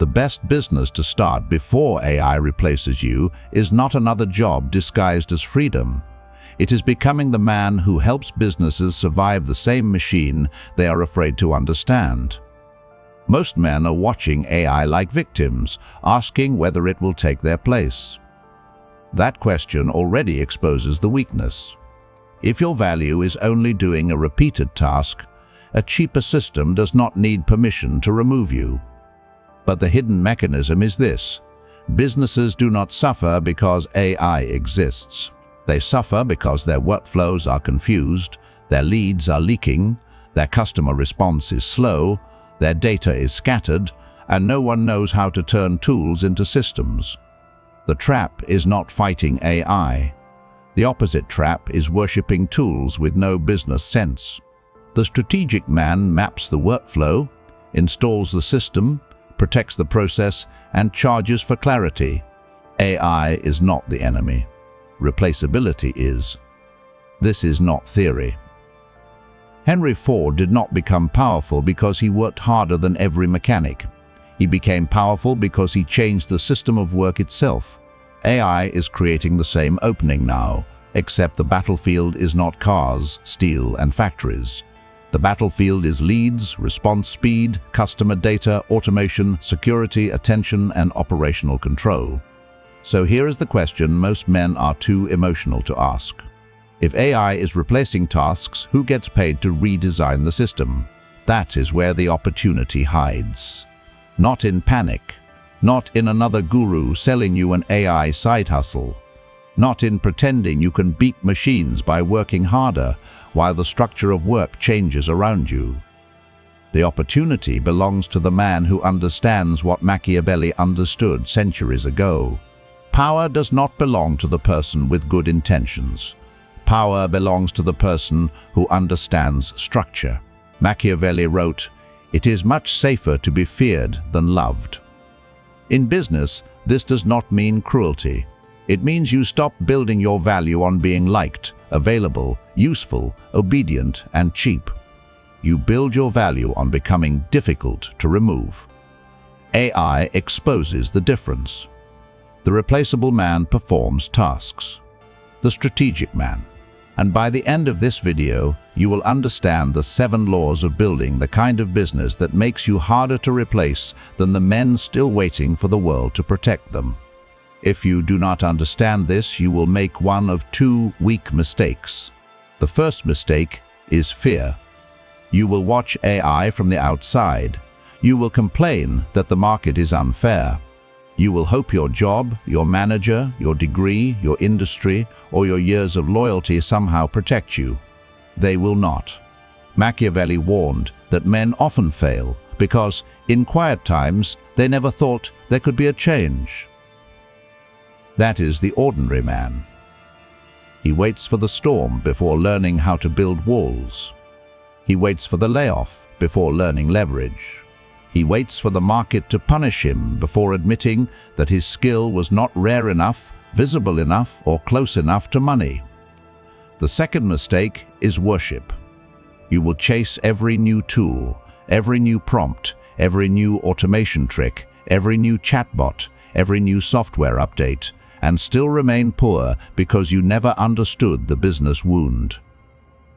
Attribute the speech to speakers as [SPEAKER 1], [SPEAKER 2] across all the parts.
[SPEAKER 1] The best business to start before AI replaces you is not another job disguised as freedom. It is becoming the man who helps businesses survive the same machine they are afraid to understand. Most men are watching AI like victims, asking whether it will take their place. That question already exposes the weakness. If your value is only doing a repeated task, a cheaper system does not need permission to remove you. But the hidden mechanism is this: businesses do not suffer because AI exists. They suffer because their workflows are confused, their leads are leaking, their customer response is slow, their data is scattered, and no one knows how to turn tools into systems. The trap is not fighting AI. The opposite trap is worshipping tools with no business sense. The strategic man maps the workflow, installs the system, protects the process, and charges for clarity. AI is not the enemy. Replaceability is. This is not theory. Henry Ford did not become powerful because he worked harder than every mechanic. He became powerful because he changed the system of work itself. AI is creating the same opening now, except the battlefield is not cars, steel, and factories. The battlefield is leads, response speed, customer data, automation, security, attention, and operational control. So here is the question most men are too emotional to ask. If AI is replacing tasks, who gets paid to redesign the system? That is where the opportunity hides. Not in panic. Not in another guru selling you an AI side hustle. Not in pretending you can beat machines by working harder while the structure of work changes around you. The opportunity belongs to the man who understands what Machiavelli understood centuries ago. Power does not belong to the person with good intentions. Power belongs to the person who understands structure. Machiavelli wrote, "It is much safer to be feared than loved." In business, this does not mean cruelty. It means you stop building your value on being liked, available, useful, obedient, and cheap. You build your value on becoming difficult to remove. AI exposes the difference. The replaceable man performs tasks. The strategic man. And by the end of this video, you will understand the 7 laws of building the kind of business that makes you harder to replace than the men still waiting for the world to protect them. If you do not understand this, you will make one of 2 weak mistakes. The first mistake is fear. You will watch AI from the outside. You will complain that the market is unfair. You will hope your job, your manager, your degree, your industry, or your years of loyalty somehow protect you. They will not. Machiavelli warned that men often fail because, in quiet times, they never thought there could be a change. That is the ordinary man. He waits for the storm before learning how to build walls. He waits for the layoff before learning leverage. He waits for the market to punish him before admitting that his skill was not rare enough, visible enough, or close enough to money. The second mistake is worship. You will chase every new tool, every new prompt, every new automation trick, every new chatbot, every new software update, and still remain poor because you never understood the business wound.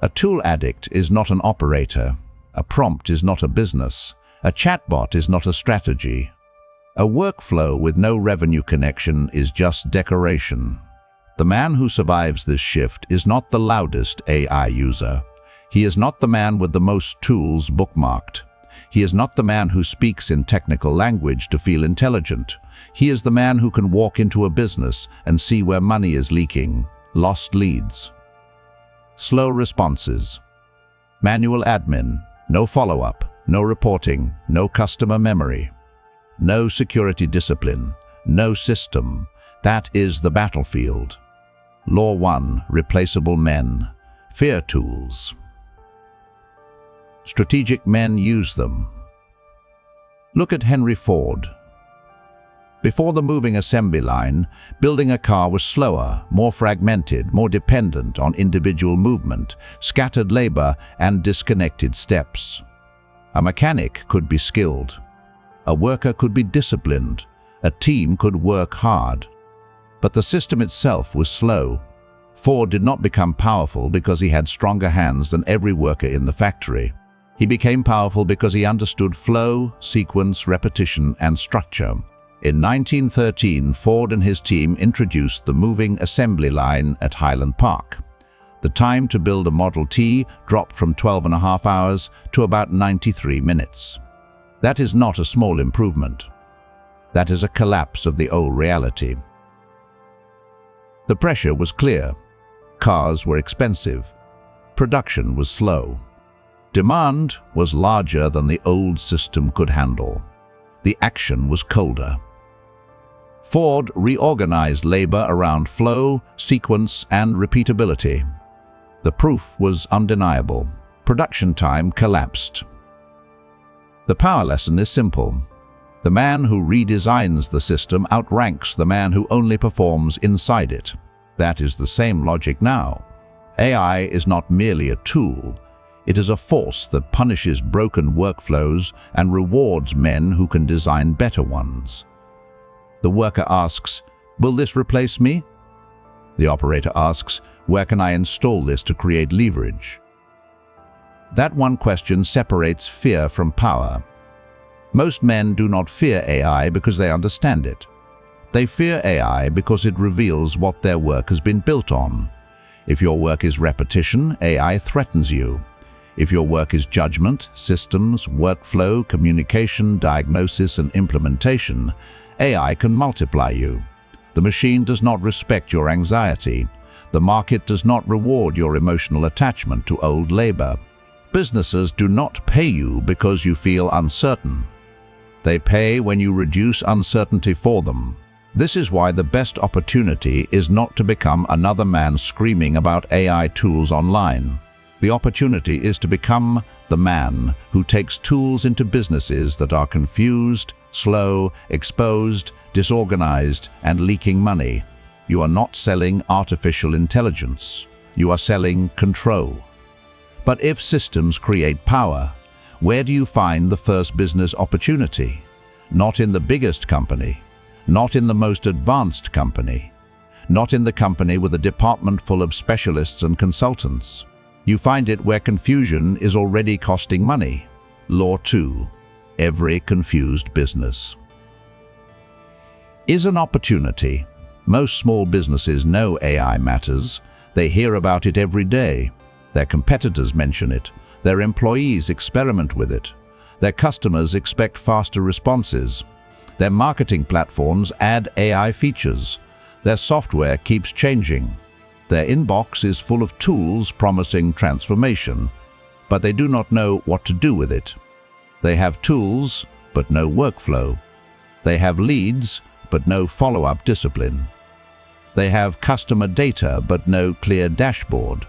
[SPEAKER 1] A tool addict is not an operator. A prompt is not a business. A chatbot is not a strategy. A workflow with no revenue connection is just decoration. The man who survives this shift is not the loudest AI user. He is not the man with the most tools bookmarked. He is not the man who speaks in technical language to feel intelligent. He is the man who can walk into a business and see where money is leaking, lost leads. Slow responses. Manual admin, no follow-up, no reporting, no customer memory. No security discipline, no system. That is the battlefield. Law 1, replaceable men. Fear tools. Strategic men use them. Look at Henry Ford. Before the moving assembly line, building a car was slower, more fragmented, more dependent on individual movement, scattered labor, and disconnected steps. A mechanic could be skilled. A worker could be disciplined. A team could work hard. But the system itself was slow. Ford did not become powerful because he had stronger hands than every worker in the factory. He became powerful because he understood flow, sequence, repetition, and structure. In 1913, Ford and his team introduced the moving assembly line at Highland Park. The time to build a Model T dropped from 12.5 hours to about 93 minutes. That is not a small improvement. That is a collapse of the old reality. The pressure was clear. Cars were expensive. Production was slow. Demand was larger than the old system could handle. The action was colder. Ford reorganized labor around flow, sequence, and repeatability. The proof was undeniable. Production time collapsed. The power lesson is simple. The man who redesigns the system outranks the man who only performs inside it. That is the same logic now. AI is not merely a tool. It is a force that punishes broken workflows and rewards men who can design better ones. The worker asks, "Will this replace me?" The operator asks, "Where can I install this to create leverage?" That one question separates fear from power. Most men do not fear AI because they understand it. They fear AI because it reveals what their work has been built on. If your work is repetition, AI threatens you. If your work is judgment, systems, workflow, communication, diagnosis, and implementation, AI can multiply you. The machine does not respect your anxiety. The market does not reward your emotional attachment to old labor. Businesses do not pay you because you feel uncertain. They pay when you reduce uncertainty for them. This is why the best opportunity is not to become another man screaming about AI tools online. The opportunity is to become the man who takes tools into businesses that are confused, slow, exposed, disorganized, and leaking money. You are not selling artificial intelligence. You are selling control. But if systems create power, where do you find the first business opportunity? Not in the biggest company, not in the most advanced company, not in the company with a department full of specialists and consultants. You find it where confusion is already costing money. Law 2. Every confused business is an opportunity. Most small businesses know AI matters. They hear about it every day. Their competitors mention it. Their employees experiment with it. Their customers expect faster responses. Their marketing platforms add AI features. Their software keeps changing. Their inbox is full of tools promising transformation, but they do not know what to do with it. They have tools, but no workflow. They have leads, but no follow-up discipline. They have customer data, but no clear dashboard.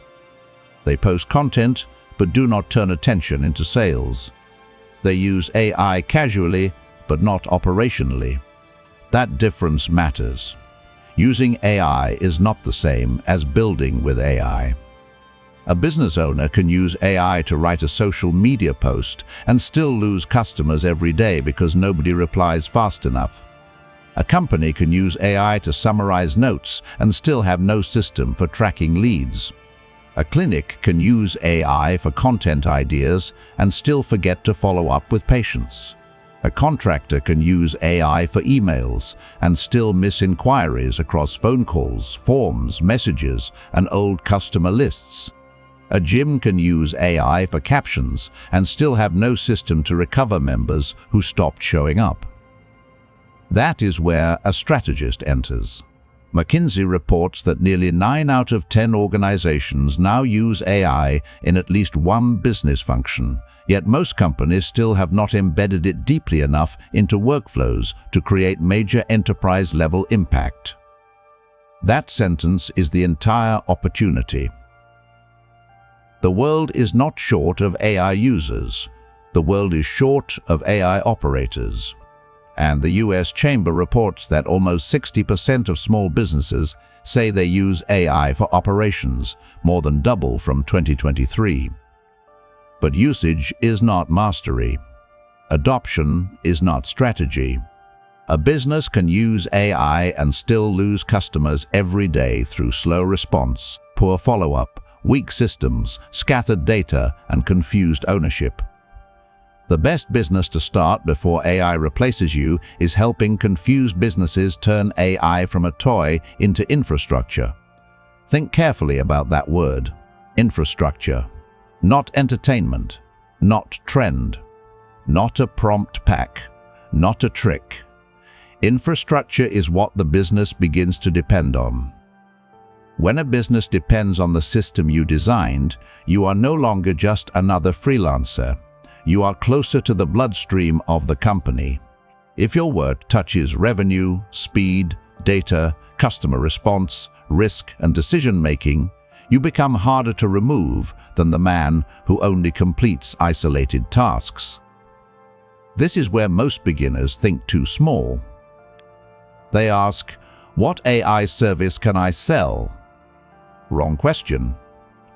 [SPEAKER 1] They post content, but do not turn attention into sales. They use AI casually, but not operationally. That difference matters. Using AI is not the same as building with AI. A business owner can use AI to write a social media post and still lose customers every day because nobody replies fast enough. A company can use AI to summarize notes and still have no system for tracking leads. A clinic can use AI for content ideas and still forget to follow up with patients. A contractor can use AI for emails and still miss inquiries across phone calls, forms, messages, and old customer lists. A gym can use AI for captions and still have no system to recover members who stopped showing up. That is where a strategist enters. McKinsey reports that nearly 9 out of 10 organizations now use AI in at least one business function, yet most companies still have not embedded it deeply enough into workflows to create major enterprise-level impact. That sentence is the entire opportunity. The world is not short of AI users. The world is short of AI operators. And the US Chamber reports that almost 60% of small businesses say they use AI for operations, more than double from 2023. But usage is not mastery. Adoption is not strategy. A business can use AI and still lose customers every day through slow response, poor follow-up, weak systems, scattered data, and confused ownership. The best business to start before AI replaces you is helping confused businesses turn AI from a toy into infrastructure. Think carefully about that word, infrastructure. Not entertainment, not trend, not a prompt pack, not a trick. Infrastructure is what the business begins to depend on. When a business depends on the system you designed, you are no longer just another freelancer. You are closer to the bloodstream of the company. If your work touches revenue, speed, data, customer response, risk, and decision-making, you become harder to remove than the man who only completes isolated tasks. This is where most beginners think too small. They ask, "What AI service can I sell?" Wrong question.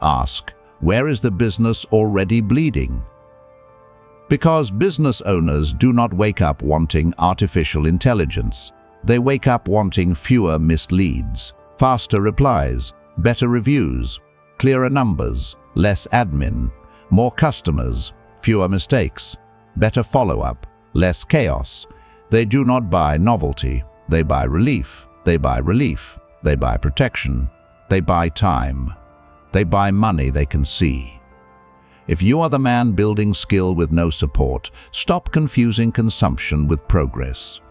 [SPEAKER 1] Ask, "Where is the business already bleeding?" Because business owners do not wake up wanting artificial intelligence. They wake up wanting fewer missed leads, faster replies, better reviews, clearer numbers, less admin, more customers, fewer mistakes, better follow-up, less chaos. They do not buy novelty. They buy relief. They buy relief. They buy protection. They buy time. They buy money they can see. If you are the man building skill with no support, stop confusing consumption with progress.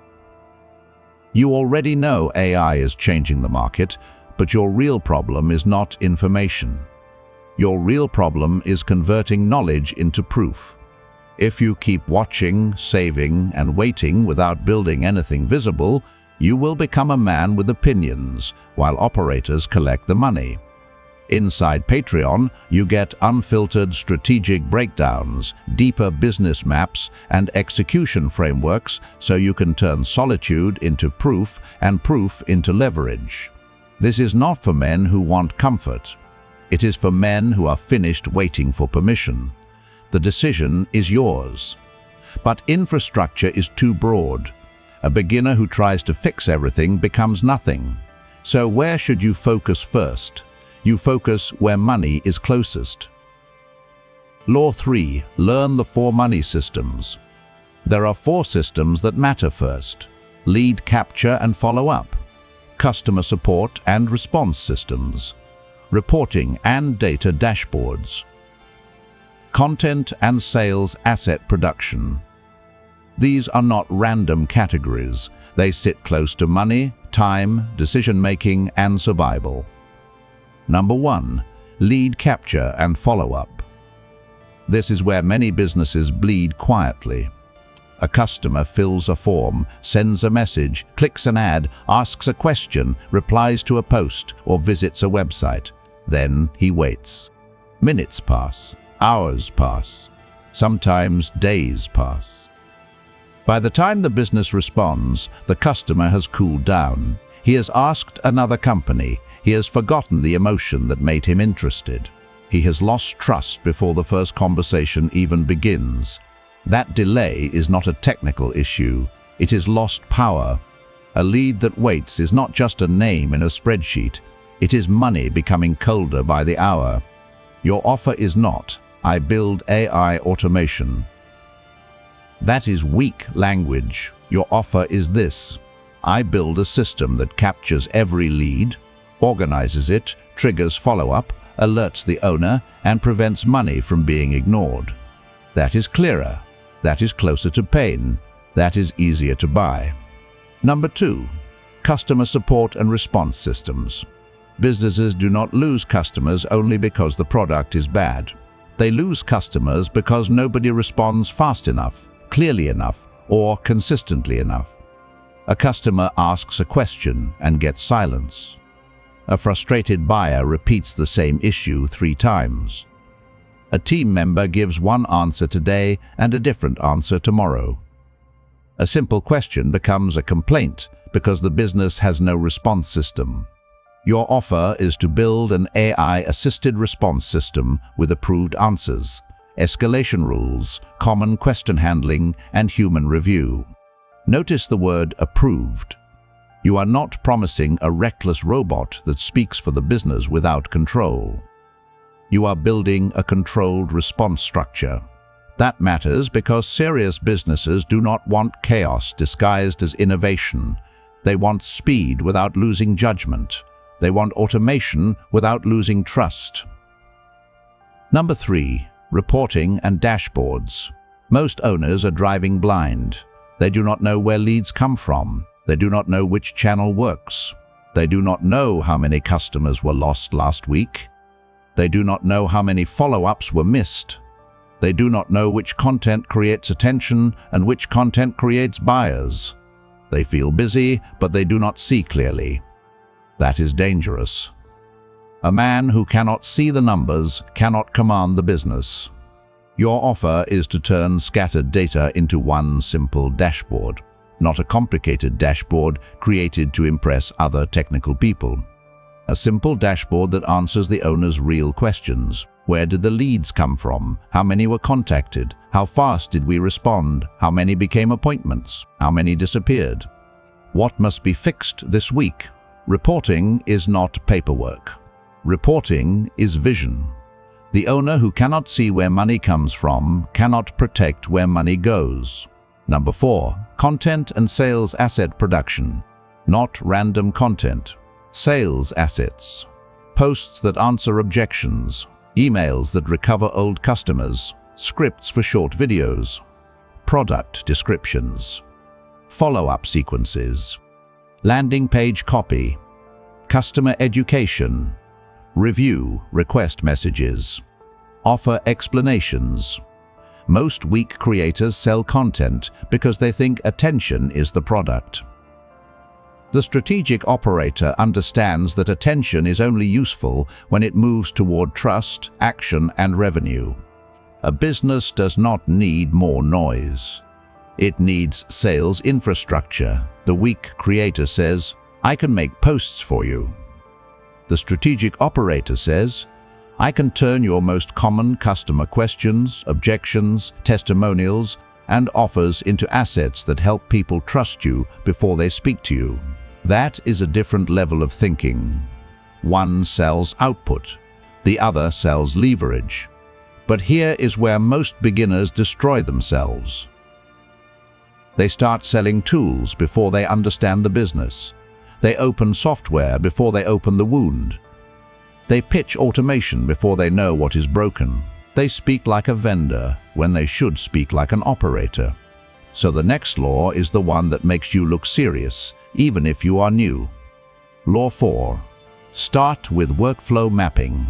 [SPEAKER 1] You already know AI is changing the market, but your real problem is not information. Your real problem is converting knowledge into proof. If you keep watching, saving, and waiting without building anything visible, you will become a man with opinions while operators collect the money. Inside Patreon, you get unfiltered strategic breakdowns, deeper business maps, and execution frameworks so you can turn solitude into proof and proof into leverage. This is not for men who want comfort. It is for men who are finished waiting for permission. The decision is yours. But infrastructure is too broad. A beginner who tries to fix everything becomes nothing. So where should you focus first? You focus where money is closest. Law 3. Learn the 4 money systems. There are 4 systems that matter first: lead capture and follow-up, customer support and response systems, reporting and data dashboards, content and sales asset production. These are not random categories. They sit close to money, time, decision-making, and survival. Number 1. Lead capture and follow-up. This is where many businesses bleed quietly. A customer fills a form, sends a message, clicks an ad, asks a question, replies to a post, or visits a website. Then he waits. Minutes pass, hours pass, sometimes days pass. By the time the business responds, the customer has cooled down. He has asked another company. He has forgotten the emotion that made him interested. He has lost trust before the first conversation even begins. That delay is not a technical issue. It is lost power. A lead that waits is not just a name in a spreadsheet. It is money becoming colder by the hour. Your offer is not, "I build AI automation." That is weak language. Your offer is this: "I build a system that captures every lead, organizes it, triggers follow-up, alerts the owner, and prevents money from being ignored." That is clearer. That is closer to pain. That is easier to buy. Number 2. Customer support and response systems. Businesses do not lose customers only because the product is bad. They lose customers because nobody responds fast enough, clearly enough, or consistently enough. A customer asks a question and gets silence. A frustrated buyer repeats the same issue 3 times. A team member gives one answer today and a different answer tomorrow. A simple question becomes a complaint because the business has no response system. Your offer is to build an AI-assisted response system with approved answers, escalation rules, common question handling, and human review. Notice the word approved. You are not promising a reckless robot that speaks for the business without control. You are building a controlled response structure. That matters because serious businesses do not want chaos disguised as innovation. They want speed without losing judgment. They want automation without losing trust. Number 3. Reporting and dashboards. Most owners are driving blind. They do not know where leads come from. They do not know which channel works. They do not know how many customers were lost last week. They do not know how many follow-ups were missed. They do not know which content creates attention and which content creates buyers. They feel busy, but they do not see clearly. That is dangerous. A man who cannot see the numbers cannot command the business. Your offer is to turn scattered data into one simple dashboard, not a complicated dashboard created to impress other technical people. A simple dashboard that answers the owner's real questions. Where did the leads come from? How many were contacted? How fast did we respond? How many became appointments? How many disappeared? What must be fixed this week? Reporting is not paperwork. Reporting is vision. The owner who cannot see where money comes from cannot protect where money goes. Number 4. Content and sales asset production. Not random content. Sales assets. Posts that answer objections. Emails that recover old customers. Scripts for short videos. Product descriptions. Follow-up sequences. Landing page copy. Customer education. Review request messages. Offer explanations. Most weak creators sell content because they think attention is the product. The strategic operator understands that attention is only useful when it moves toward trust, action, and revenue. A business does not need more noise. It needs sales infrastructure. The weak creator says, "I can make posts for you." The strategic operator says, "I can turn your most common customer questions, objections, testimonials, and offers into assets that help people trust you before they speak to you." That is a different level of thinking. One sells output, the other sells leverage. But here is where most beginners destroy themselves. They start selling tools before they understand the business. They open software before they open the wound. They pitch automation before they know what is broken. They speak like a vendor when they should speak like an operator. So the next law is the one that makes you look serious, even if you are new. Law 4. Start with workflow mapping.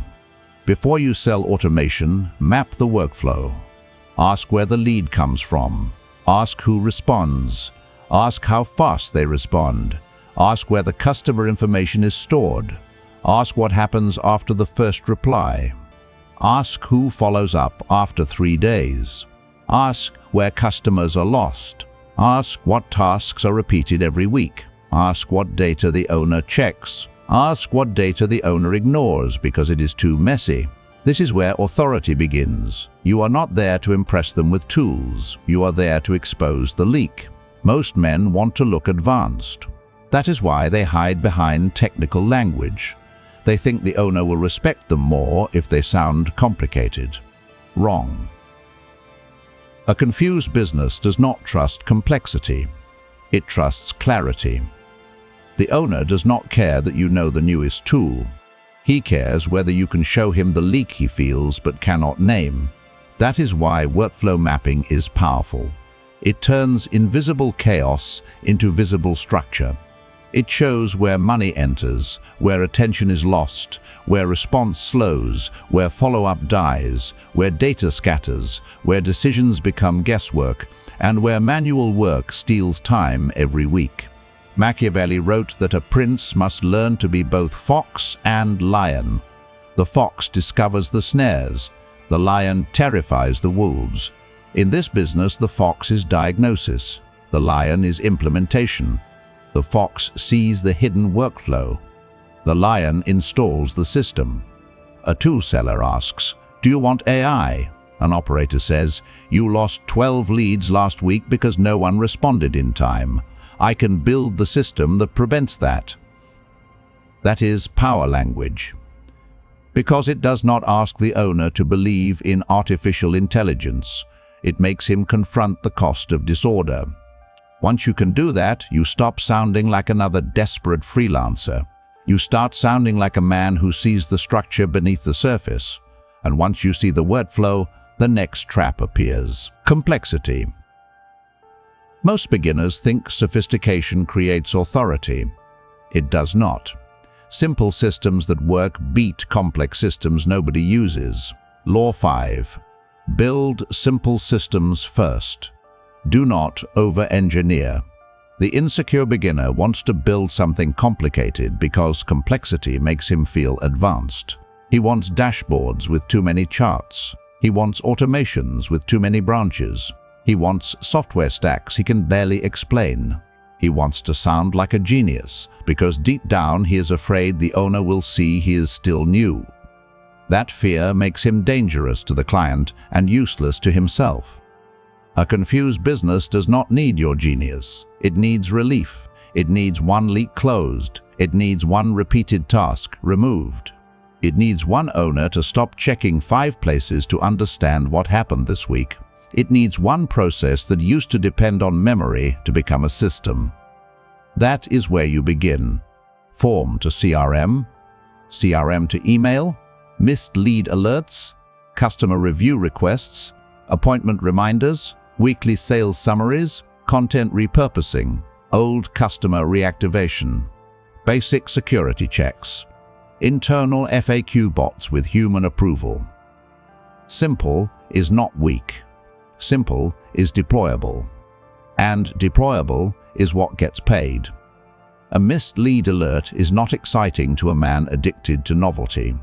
[SPEAKER 1] Before you sell automation, map the workflow. Ask where the lead comes from. Ask who responds. Ask how fast they respond. Ask where the customer information is stored. Ask what happens after the first reply. Ask who follows up after 3 days. Ask where customers are lost. Ask what tasks are repeated every week. Ask what data the owner checks. Ask what data the owner ignores because it is too messy. This is where authority begins. You are not there to impress them with tools. You are there to expose the leak. Most men want to look advanced. That is why they hide behind technical language. They think the owner will respect them more if they sound complicated. Wrong. A confused business does not trust complexity. It trusts clarity. The owner does not care that you know the newest tool. He cares whether you can show him the leak he feels but cannot name. That is why workflow mapping is powerful. It turns invisible chaos into visible structure. It shows where money enters, where attention is lost, where response slows, where follow-up dies, where data scatters, where decisions become guesswork, and where manual work steals time every week. Machiavelli wrote that a prince must learn to be both fox and lion. The fox discovers the snares. The lion terrifies the wolves. In this business, the fox is diagnosis. The lion is implementation. The fox sees the hidden workflow. The lion installs the system. A tool seller asks, "Do you want AI?" An operator says, "You lost 12 leads last week because no one responded in time. I can build the system that prevents that." That is power language. Because it does not ask the owner to believe in artificial intelligence, it makes him confront the cost of disorder. Once you can do that, you stop sounding like another desperate freelancer. You start sounding like a man who sees the structure beneath the surface. And once you see the workflow, the next trap appears: complexity. Most beginners think sophistication creates authority. It does not. Simple systems that work beat complex systems nobody uses. Law 5. Build simple systems first. Do not over-engineer. The insecure beginner wants to build something complicated because complexity makes him feel advanced. He wants dashboards with too many charts. He wants automations with too many branches. He wants software stacks he can barely explain. He wants to sound like a genius because deep down he is afraid the owner will see he is still new. That fear makes him dangerous to the client and useless to himself. A confused business does not need your genius. It needs relief. It needs one leak closed. It needs one repeated task removed. It needs one owner to stop checking 5 places to understand what happened this week. It needs one process that used to depend on memory to become a system. That is where you begin. Form to CRM, CRM to email, missed lead alerts, customer review requests, appointment reminders, weekly sales summaries, content repurposing, old customer reactivation, basic security checks, internal FAQ bots with human approval. Simple is not weak. Simple is deployable. And deployable is what gets paid. A missed lead alert is not exciting to a man addicted to novelty.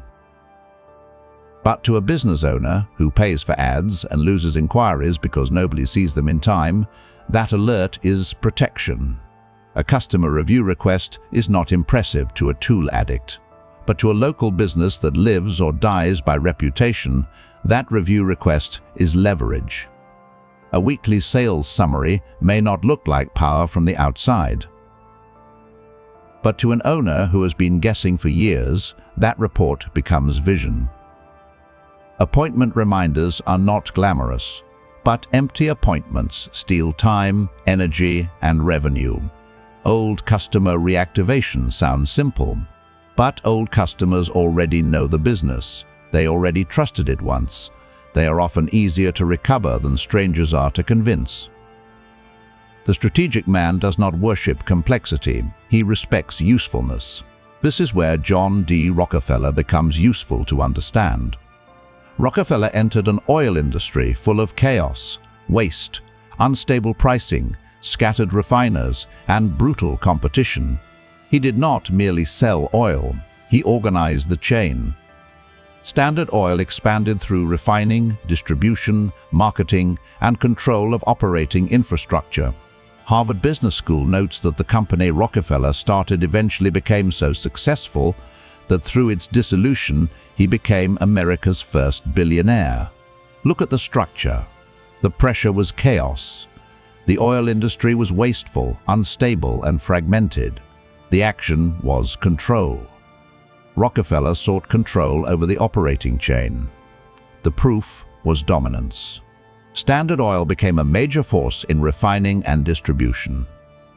[SPEAKER 1] But to a business owner who pays for ads and loses inquiries because nobody sees them in time, that alert is protection. A customer review request is not impressive to a tool addict. But to a local business that lives or dies by reputation, that review request is leverage. A weekly sales summary may not look like power from the outside. But to an owner who has been guessing for years, that report becomes vision. Appointment reminders are not glamorous, but empty appointments steal time, energy, and revenue. Old customer reactivation sounds simple, but old customers already know the business. They already trusted it once. They are often easier to recover than strangers are to convince. The strategic man does not worship complexity. He respects usefulness. This is where John D. Rockefeller becomes useful to understand. Rockefeller entered an oil industry full of chaos, waste, unstable pricing, scattered refiners, and brutal competition. He did not merely sell oil. He organized the chain. Standard Oil expanded through refining, distribution, marketing, and control of operating infrastructure. Harvard Business School notes that the company Rockefeller started eventually became so successful that through its dissolution, he became America's first billionaire. Look at the structure. The pressure was chaos. The oil industry was wasteful, unstable, and fragmented. The action was control. Rockefeller sought control over the operating chain. The proof was dominance. Standard Oil became a major force in refining and distribution.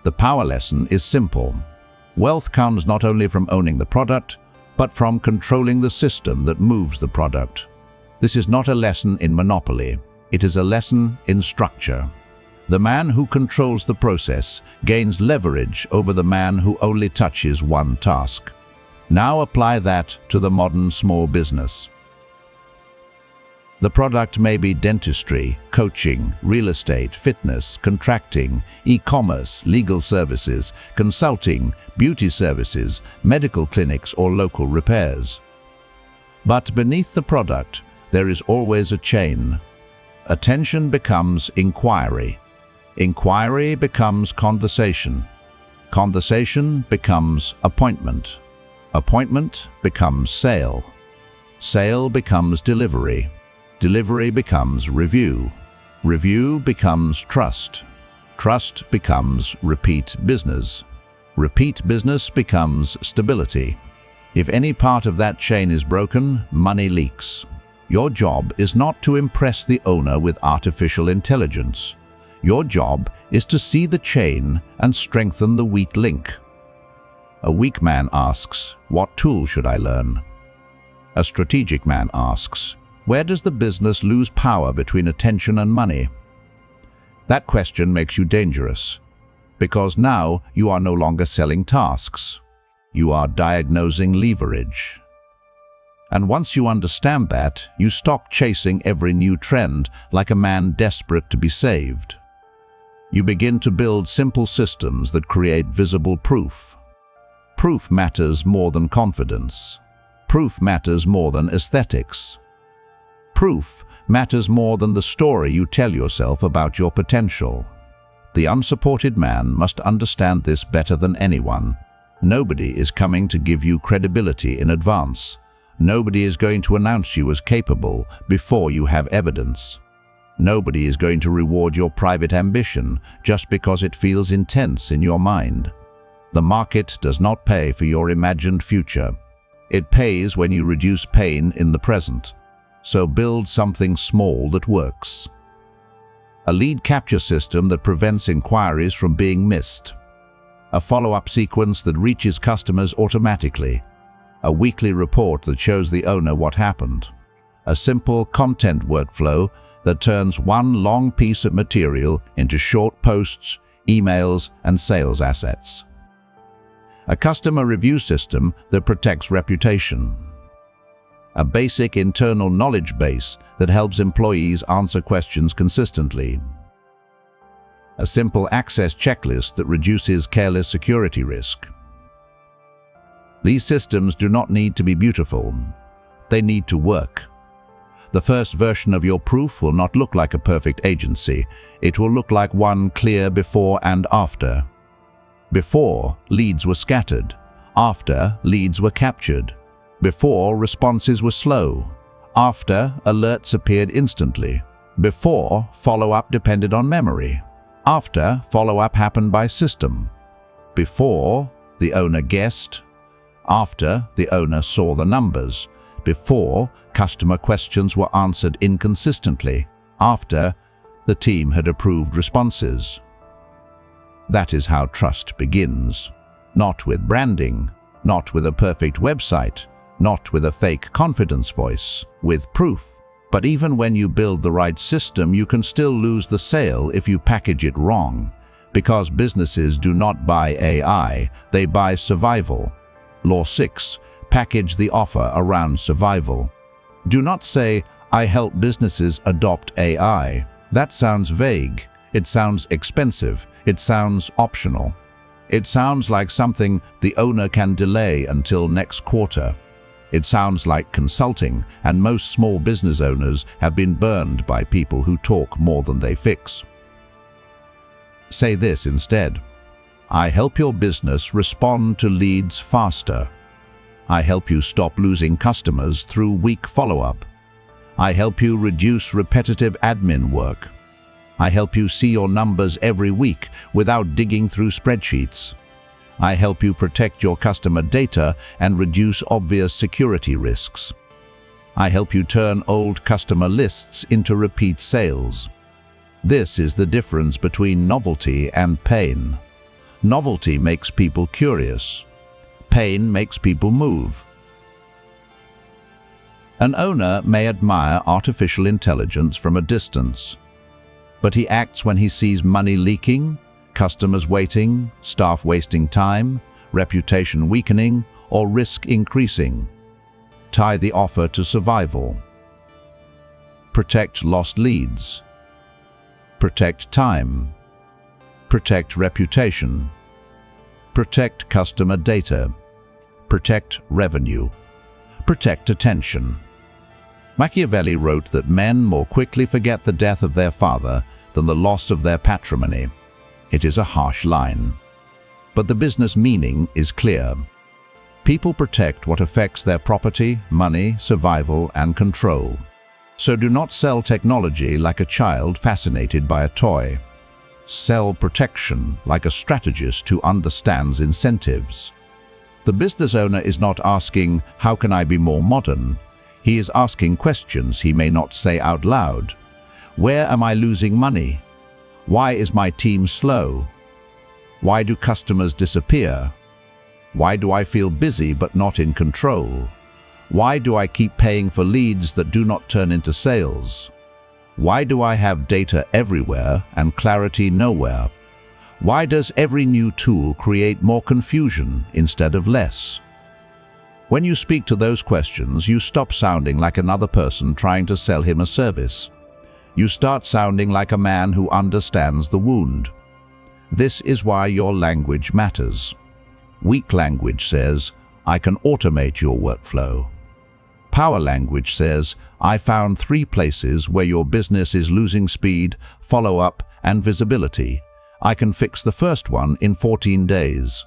[SPEAKER 1] The power lesson is simple. Wealth comes not only from owning the product, but from controlling the system that moves the product. This is not a lesson in monopoly. It is a lesson in structure. The man who controls the process gains leverage over the man who only touches one task. Now apply that to the modern small business. The product may be dentistry, coaching, real estate, fitness, contracting, e-commerce, legal services, consulting, beauty services, medical clinics, or local repairs. But beneath the product, there is always a chain. Attention becomes inquiry. Inquiry becomes conversation. Conversation becomes appointment. Appointment becomes sale. Sale becomes delivery. Delivery becomes review. Review becomes trust. Trust becomes repeat business. Repeat business becomes stability. If any part of that chain is broken, money leaks. Your job is not to impress the owner with artificial intelligence. Your job is to see the chain and strengthen the weak link. A weak man asks, "What tool should I learn?" A strategic man asks, "Where does the business lose power between attention and money?" That question makes you dangerous, because now you are no longer selling tasks. You are diagnosing leverage. And once you understand that, you stop chasing every new trend like a man desperate to be saved. You begin to build simple systems that create visible proof. Proof matters more than confidence. Proof matters more than aesthetics. Proof matters more than the story you tell yourself about your potential. The unsupported man must understand this better than anyone. Nobody is coming to give you credibility in advance. Nobody is going to announce you as capable before you have evidence. Nobody is going to reward your private ambition just because it feels intense in your mind. The market does not pay for your imagined future. It pays when you reduce pain in the present. So build something small that works. A lead capture system that prevents inquiries from being missed. A follow-up sequence that reaches customers automatically. A weekly report that shows the owner what happened. A simple content workflow that turns one long piece of material into short posts, emails, and sales assets. A customer review system that protects reputation. A basic internal knowledge base that helps employees answer questions consistently. A simple access checklist that reduces careless security risk. These systems do not need to be beautiful. They need to work. The first version of your proof will not look like a perfect agency. It will look like one clear before and after. Before, leads were scattered. After, leads were captured. Before, responses were slow. After, alerts appeared instantly. Before, follow-up depended on memory. After, follow-up happened by system. Before, the owner guessed. After, the owner saw the numbers. Before, customer questions were answered inconsistently. After, the team had approved responses. That is how trust begins. Not with branding, not with a perfect website, not with a fake confidence voice, with proof. But even when you build the right system, you can still lose the sale if you package it wrong. Because businesses do not buy AI, they buy survival. Law 6. Package the offer around survival. Do not say, "I help businesses adopt AI." That sounds vague. It sounds expensive. It sounds optional. It sounds like something the owner can delay until next quarter. It sounds like consulting, and most small business owners have been burned by people who talk more than they fix. Say this instead: I help your business respond to leads faster. I help you stop losing customers through weak follow-up. I help you reduce repetitive admin work. I help you see your numbers every week without digging through spreadsheets. I help you protect your customer data and reduce obvious security risks. I help you turn old customer lists into repeat sales. This is the difference between novelty and pain. Novelty makes people curious. Pain makes people move. An owner may admire artificial intelligence from a distance, but he acts when he sees money leaking, customers waiting, staff wasting time, reputation weakening, or risk increasing. Tie the offer to survival. Protect lost leads. Protect time. Protect reputation. Protect customer data. Protect revenue. Protect attention. Machiavelli wrote that men more quickly forget the death of their father than the loss of their patrimony. It is a harsh line, but the business meaning is clear. People protect what affects their property, money, survival, and control. So do not sell technology like a child fascinated by a toy. Sell protection like a strategist who understands incentives. The business owner is not asking, "How can I be more modern?" He is asking questions he may not say out loud. Where am I losing money? Why is my team slow? Why do customers disappear? Why do I feel busy but not in control? Why do I keep paying for leads that do not turn into sales? Why do I have data everywhere and clarity nowhere? Why does every new tool create more confusion instead of less? When you speak to those questions, you stop sounding like another person trying to sell him a service. You start sounding like a man who understands the wound. This is why your language matters. Weak language says, "I can automate your workflow." Power language says, "I found 3 places where your business is losing speed, follow-up, and visibility. I can fix the first one in 14 days.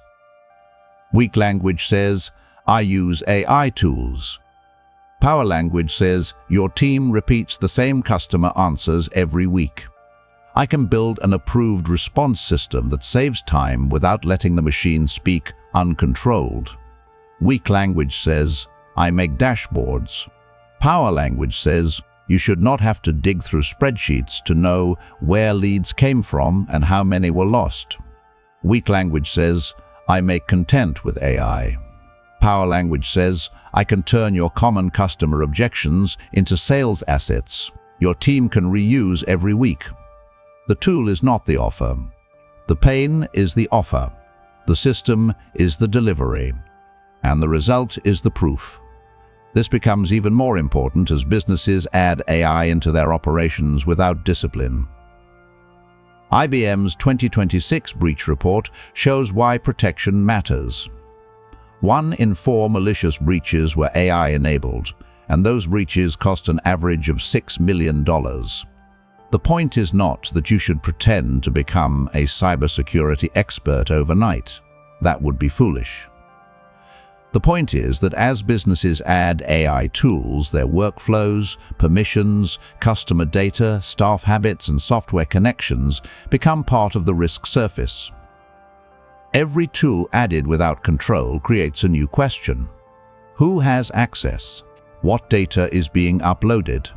[SPEAKER 1] Weak language says, "I use AI tools." Power language says, "Your team repeats the same customer answers every week. I can build an approved response system that saves time without letting the machine speak uncontrolled." Weak language says, "I make dashboards." Power language says, "You should not have to dig through spreadsheets to know where leads came from and how many were lost." Weak language says, "I make content with AI." Power language says, "I can turn your common customer objections into sales assets your team can reuse every week." The tool is not the offer. The pain is the offer. The system is the delivery. And the result is the proof. This becomes even more important as businesses add AI into their operations without discipline. IBM's 2026 breach report shows why protection matters. 1 in 4 malicious breaches were AI-enabled, and those breaches cost an average of $6 million. The point is not that you should pretend to become a cybersecurity expert overnight. That would be foolish. The point is that as businesses add AI tools, their workflows, permissions, customer data, staff habits, and software connections become part of the risk surface. Every tool added without control creates a new question. Who has access? What data is being uploaded?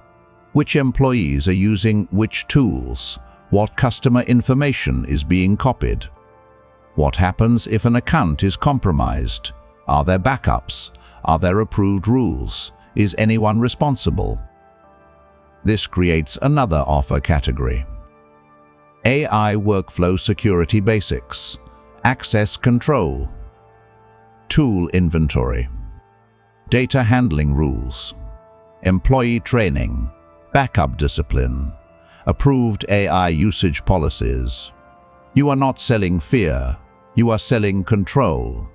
[SPEAKER 1] Which employees are using which tools? What customer information is being copied? What happens if an account is compromised? Are there backups? Are there approved rules? Is anyone responsible? This creates another offer category. AI Workflow Security Basics. Access Control. Tool Inventory. Data Handling Rules. Employee Training. Backup Discipline. Approved AI Usage Policies. You are not selling fear. You are selling control.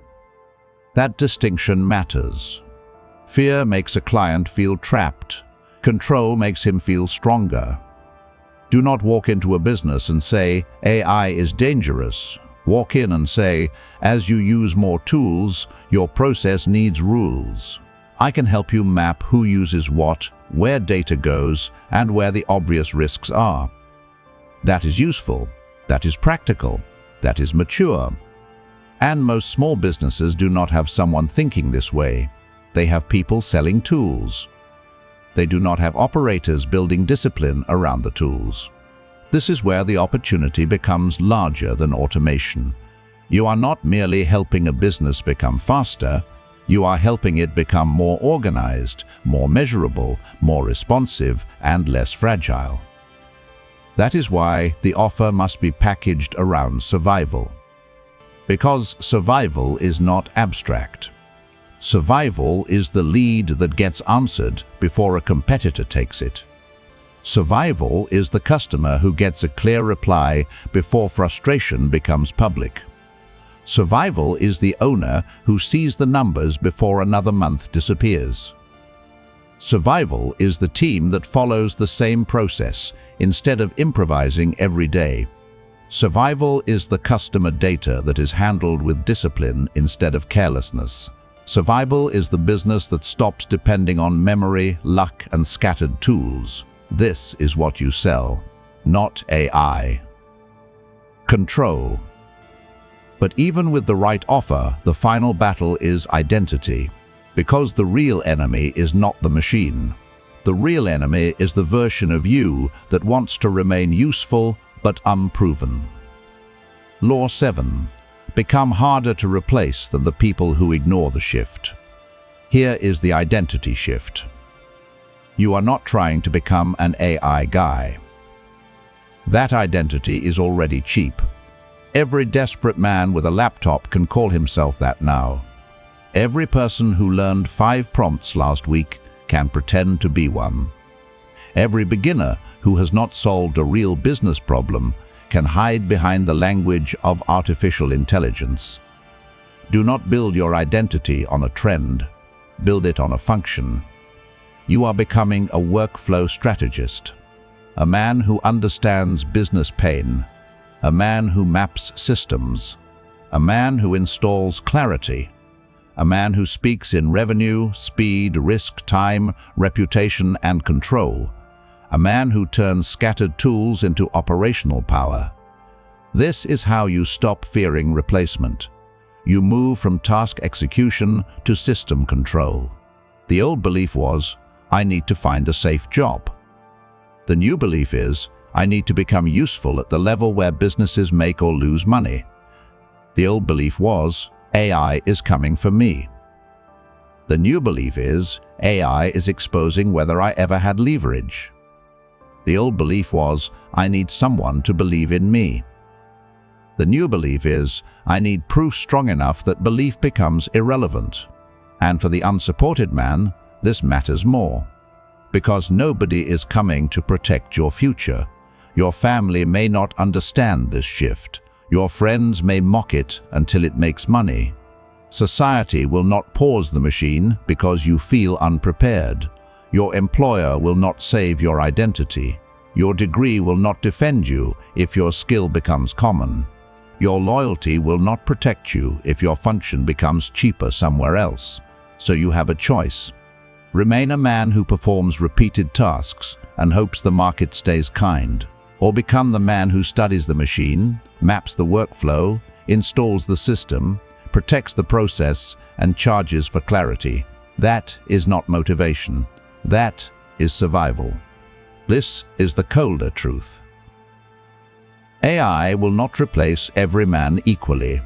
[SPEAKER 1] That distinction matters. Fear makes a client feel trapped. Control makes him feel stronger. Do not walk into a business and say, "AI is dangerous." Walk in and say, "As you use more tools, your process needs rules. I can help you map who uses what, where data goes, and where the obvious risks are." That is useful. That is practical. That is mature. And most small businesses do not have someone thinking this way. They have people selling tools. They do not have operators building discipline around the tools. This is where the opportunity becomes larger than automation. You are not merely helping a business become faster, you are helping it become more organized, more measurable, more responsive, and less fragile. That is why the offer must be packaged around survival. Because survival is not abstract. Survival is the lead that gets answered before a competitor takes it. Survival is the customer who gets a clear reply before frustration becomes public. Survival is the owner who sees the numbers before another month disappears. Survival is the team that follows the same process instead of improvising every day. Survival is the customer data that is handled with discipline instead of carelessness. Survival is the business that stops depending on memory, luck, and scattered tools. This is what you sell, not AI. Control. But even with the right offer, the final battle is identity. Because the real enemy is not the machine. The real enemy is the version of you that wants to remain useful but unproven. Law 7. Become harder to replace than the people who ignore the shift. Here is the identity shift. You are not trying to become an AI guy. That identity is already cheap. Every desperate man with a laptop can call himself that now. Every person who learned 5 prompts last week can pretend to be one. Every beginner who has not solved a real business problem can hide behind the language of artificial intelligence. Do not build your identity on a trend. Build it on a function. You are becoming a workflow strategist, a man who understands business pain, a man who maps systems, a man who installs clarity, a man who speaks in revenue, speed, risk, time, reputation, and control, a man who turns scattered tools into operational power. This is how you stop fearing replacement. You move from task execution to system control. The old belief was, I need to find a safe job. The new belief is, I need to become useful at the level where businesses make or lose money. The old belief was, AI is coming for me. The new belief is, AI is exposing whether I ever had leverage. The old belief was, I need someone to believe in me. The new belief is, I need proof strong enough that belief becomes irrelevant. And for the unsupported man, this matters more. Because nobody is coming to protect your future. Your family may not understand this shift. Your friends may mock it until it makes money. Society will not pause the machine because you feel unprepared. Your employer will not save your identity. Your degree will not defend you if your skill becomes common. Your loyalty will not protect you if your function becomes cheaper somewhere else. So you have a choice. Remain a man who performs repeated tasks and hopes the market stays kind. Or become the man who studies the machine, maps the workflow, installs the system, protects the process, and charges for clarity. That is not motivation. That is survival. This is the colder truth. AI will not replace every man equally.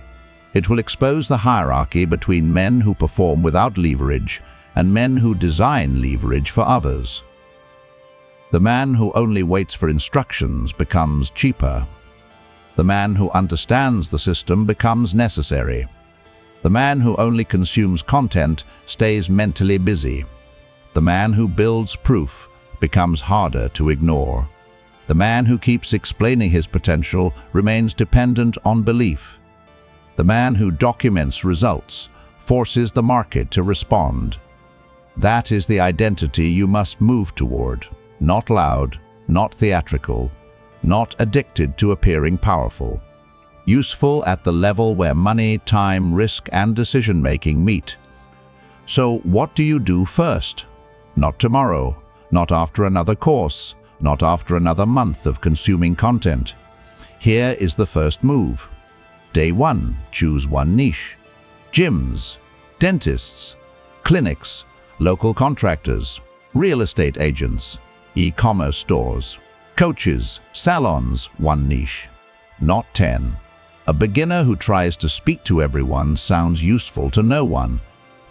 [SPEAKER 1] It will expose the hierarchy between men who perform without leverage and men who design leverage for others. The man who only waits for instructions becomes cheaper. The man who understands the system becomes necessary. The man who only consumes content stays mentally busy. The man who builds proof becomes harder to ignore. The man who keeps explaining his potential remains dependent on belief. The man who documents results forces the market to respond. That is the identity you must move toward. Not loud, not theatrical, not addicted to appearing powerful. Useful at the level where money, time, risk, and decision-making meet. So what do you do first? Not tomorrow, not after another course, not after another month of consuming content. Here is the first move. Day 1, choose one niche. Gyms, dentists, clinics, local contractors, real estate agents, e-commerce stores, coaches, salons, one niche. Not 10. A beginner who tries to speak to everyone sounds useful to no one.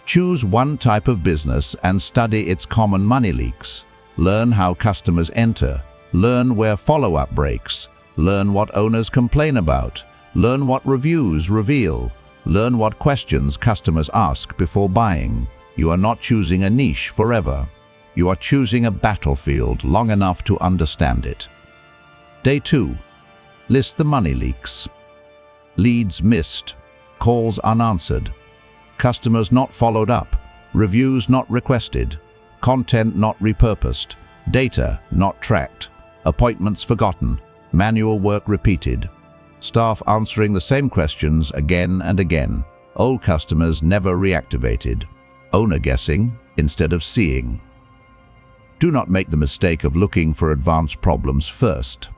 [SPEAKER 1] Choose one type of business and study its common money leaks. Learn how customers enter. Learn where follow-up breaks. Learn what owners complain about. Learn what reviews reveal. Learn what questions customers ask before buying. You are not choosing a niche forever. You are choosing a battlefield long enough to understand it. Day 2. List the money leaks. Leads missed. Calls unanswered. Customers not followed up. Reviews not requested. Content not repurposed. Data not tracked. Appointments forgotten. Manual work repeated. Staff answering the same questions again and again. Old customers never reactivated. Owner guessing instead of seeing. Do not make the mistake of looking for advanced problems first.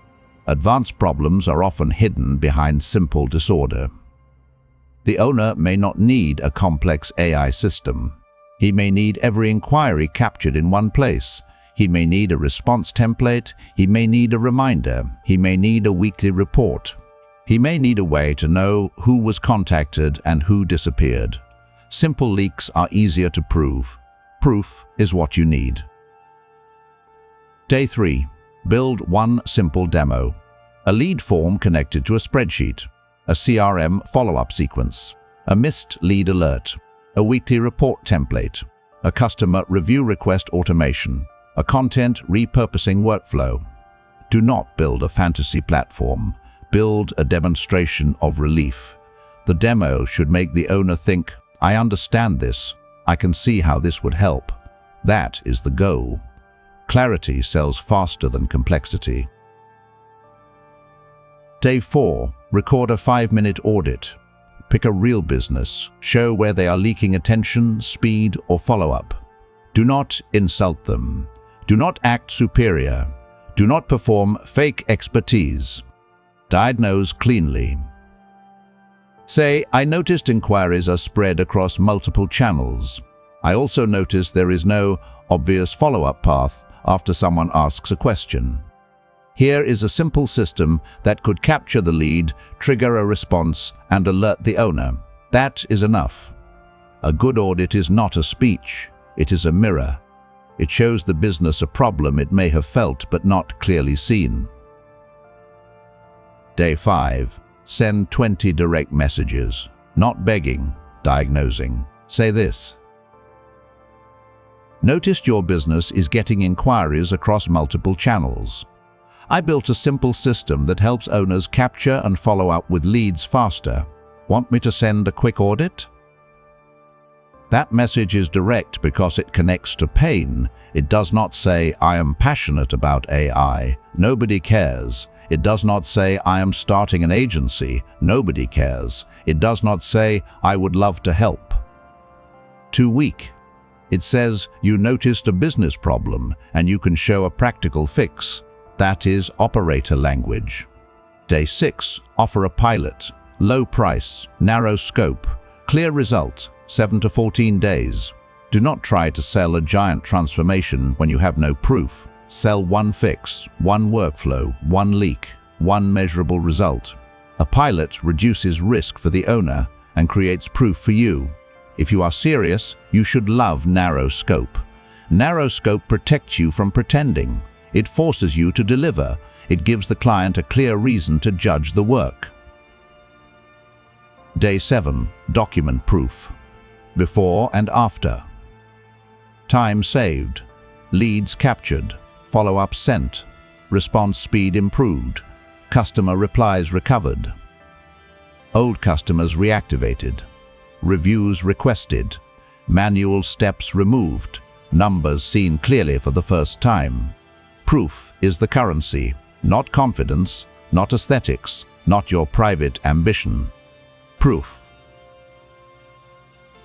[SPEAKER 1] Advanced problems are often hidden behind simple disorder. The owner may not need a complex AI system. He may need every inquiry captured in one place. He may need a response template. He may need a reminder. He may need a weekly report. He may need a way to know who was contacted and who disappeared. Simple leaks are easier to prove. Proof is what you need. Day 3. Build one simple demo. A lead form connected to a spreadsheet. A CRM follow-up sequence. A missed lead alert. A weekly report template. A customer review request automation. A content repurposing workflow. Do not build a fantasy platform. Build a demonstration of relief. The demo should make the owner think, I understand this. I can see how this would help. That is the goal. Clarity sells faster than complexity. Day 4. Record a 5-minute audit. Pick a real business. Show where they are leaking attention, speed, or follow-up. Do not insult them. Do not act superior. Do not perform fake expertise. Diagnose cleanly. Say, I noticed inquiries are spread across multiple channels. I also noticed there is no obvious follow-up path after someone asks a question. Here is a simple system that could capture the lead, trigger a response, and alert the owner. That is enough. A good audit is not a speech. It is a mirror. It shows the business a problem it may have felt but not clearly seen. Day 5. Send 20 direct messages. Not begging, diagnosing. Say this. Noticed your business is getting inquiries across multiple channels. I built a simple system that helps owners capture and follow up with leads faster. Want me to send a quick audit? That message is direct because it connects to pain. It does not say, I am passionate about AI. Nobody cares. It does not say, I am starting an agency. Nobody cares. It does not say, I would love to help. Too weak. It says, you noticed a business problem and you can show a practical fix. That is operator language. Day 6. Offer a pilot. Low price, narrow scope, clear result, 7 to 14 days. Do not try to sell a giant transformation when you have no proof. Sell one fix, one workflow, one leak, one measurable result. A pilot reduces risk for the owner and creates proof for you. If you are serious, you should love narrow scope. Narrow scope protects you from pretending. It forces you to deliver. It gives the client a clear reason to judge the work. Day 7. Document proof. Before and after. Time saved. Leads captured. Follow-up sent. Response speed improved. Customer replies recovered. Old customers reactivated. Reviews requested. Manual steps removed. Numbers seen clearly for the first time. Proof is the currency, not confidence, not aesthetics, not your private ambition. Proof.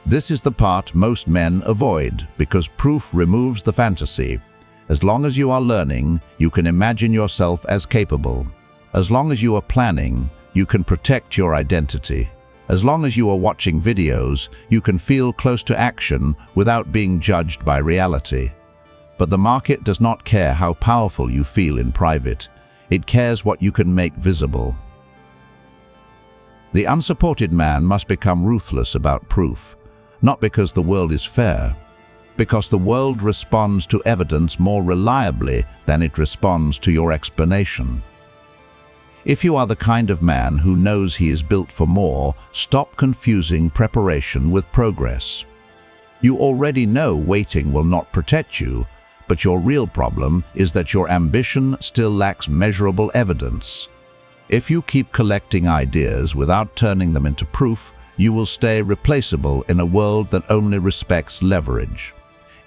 [SPEAKER 1] This is the part most men avoid because proof removes the fantasy. As long as you are learning, you can imagine yourself as capable. As long as you are planning, you can protect your identity. As long as you are watching videos, you can feel close to action without being judged by reality. But the market does not care how powerful you feel in private. It cares what you can make visible. The unsupported man must become ruthless about proof, not because the world is fair, because the world responds to evidence more reliably than it responds to your explanation. If you are the kind of man who knows he is built for more, stop confusing preparation with progress. You already know waiting will not protect you, but your real problem is that your ambition still lacks measurable evidence. If you keep collecting ideas without turning them into proof, you will stay replaceable in a world that only respects leverage.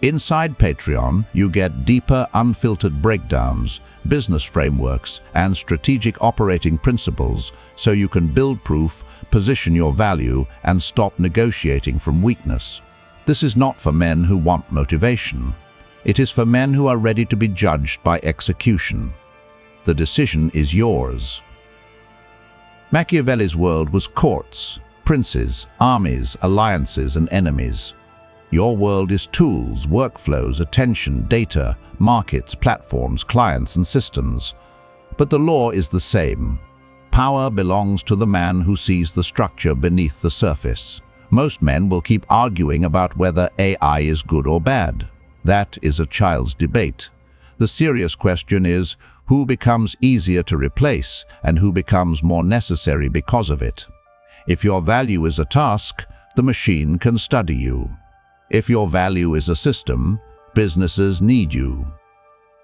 [SPEAKER 1] Inside Patreon, you get deeper, unfiltered breakdowns, business frameworks, and strategic operating principles so you can build proof position your value, and stop negotiating from weakness. This is not for men who want motivation. It is for men who are ready to be judged by execution. The decision is yours. Machiavelli's world was courts, princes, armies, alliances, and enemies. Your world is tools, workflows, attention, data, markets, platforms, clients, and systems. But the law is the same. Power belongs to the man who sees the structure beneath the surface. Most men will keep arguing about whether AI is good or bad. That is a child's debate. The serious question is, who becomes easier to replace and who becomes more necessary because of it? If your value is a task, the machine can study you. If your value is a system, businesses need you.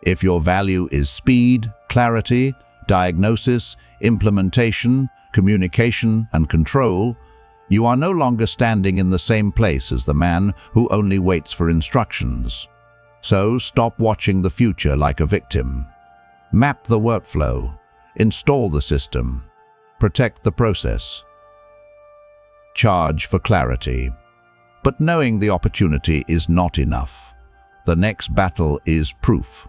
[SPEAKER 1] If your value is speed, clarity, diagnosis, implementation, communication, and control, you are no longer standing in the same place as the man who only waits for instructions. So stop watching the future like a victim. Map the workflow, install the system, protect the process. Charge for clarity. But knowing the opportunity is not enough. The next battle is proof.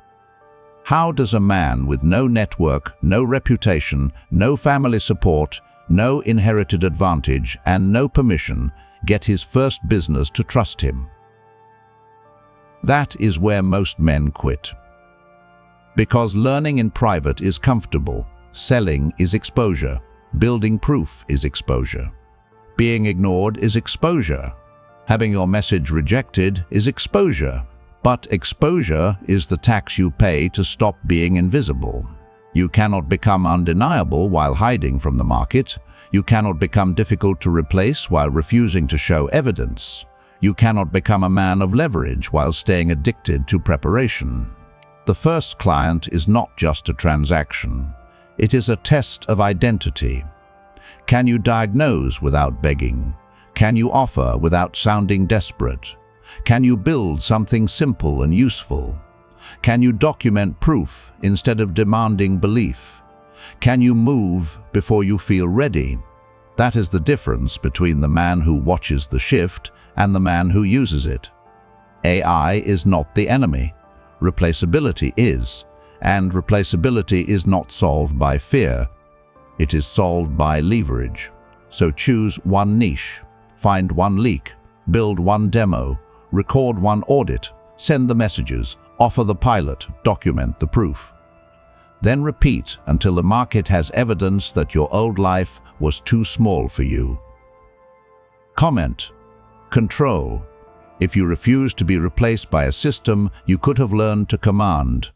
[SPEAKER 1] How does a man with no network, no reputation, no family support, no inherited advantage, and no permission get his first business to trust him? That is where most men quit. Because learning in private is comfortable, selling is exposure, building proof is exposure. Being ignored is exposure. Having your message rejected is exposure. But exposure is the tax you pay to stop being invisible. You cannot become undeniable while hiding from the market. You cannot become difficult to replace while refusing to show evidence. You cannot become a man of leverage while staying addicted to preparation. The first client is not just a transaction. It is a test of identity. Can you diagnose without begging? Can you offer without sounding desperate? Can you build something simple and useful? Can you document proof instead of demanding belief? Can you move before you feel ready? That is the difference between the man who watches the shift and the man who uses it. AI is not the enemy. Replaceability is, and replaceability is not solved by fear. It is solved by leverage. So choose one niche, find one leak, build one demo, record one audit, send the messages, offer the pilot, document the proof. Then repeat until the market has evidence that your old life was too small for you. Comment. Control. If you refuse to be replaced by a system you could have learned to command,